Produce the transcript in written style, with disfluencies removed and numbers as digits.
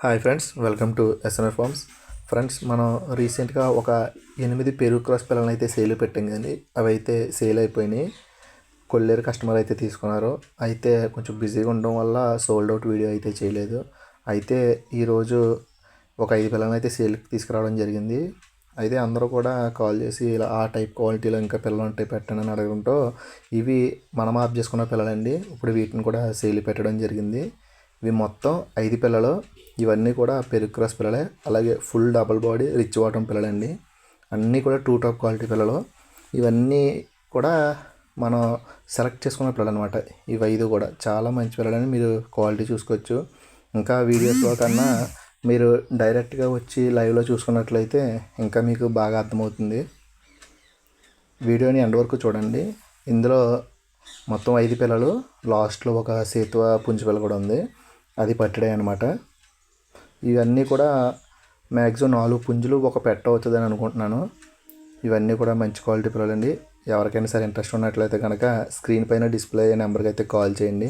Hi friends, welcome to SNR farms. Friends, మనం రీసెంట్గా ఒక 8 పెరుగు క్రాస్ పిల్లలను అయితే సేల్ పెట్టాం కానీ అవి అయితే సేల్ అయిపోయినాయి. కొల్లేరు కస్టమర్ అయితే తీసుకున్నారు. అయితే కొంచెం బిజీగా ఉండడం వల్ల సోల్డ్ అవుట్ వీడియో అయితే చేయలేదు. అయితే ఈరోజు ఒక 5 పిల్లలను అయితే సేల్కి తీసుకురావడం జరిగింది. అయితే అందరూ కూడా కాల్ చేసి ఇలా ఆ టైప్ క్వాలిటీలో ఇంకా పిల్లలు ఉంటాయి పెట్టండి అని అడగడంతో ఇవి మనం ఆప్ చేసుకున్న పిల్లలండి. ఇప్పుడు వీటిని కూడా సేల్ పెట్టడం జరిగింది. ఇవి మొత్తం 5 పిల్లలు. ఇవన్నీ కూడా పెరుగు క్రాస్ పిల్లలే. అలాగే ఫుల్ డబల్ బాడీ రిచ్ వాటం పిల్లలండి. అన్నీ కూడా టూ టాప్ క్వాలిటీ పిల్లలు. ఇవన్నీ కూడా మనం సెలెక్ట్ చేసుకున్న పిల్లలు అనమాట. ఇవి 5 కూడా చాలా మంచి పిల్లలని మీరు క్వాలిటీ చూసుకోవచ్చు. ఇంకా వీడియోస్లో కన్నా మీరు డైరెక్ట్గా వచ్చి లైవ్లో చూసుకున్నట్లయితే ఇంకా మీకు బాగా అర్థమవుతుంది. వీడియోని ఎండ్ వరకు చూడండి. ఇందులో మొత్తం 5 పిల్లలు. లాస్ట్లో ఒక సేతువ పుంజు పిల్ల కూడా ఉంది, అది పట్టడే అనమాట. ఇవన్నీ కూడా మ్యాక్సిమం 4 పుంజులు ఒక పెట్ట అవుతుందని అనుకుంటున్నాను. ఇవన్నీ కూడా మంచి క్వాలిటీ పిల్లలండి. ఎవరికైనా సరే ఇంట్రెస్ట్ ఉన్నట్లయితే కనుక స్క్రీన్ పైన డిస్ప్లే అయ్యే నెంబర్కి అయితే కాల్ చేయండి.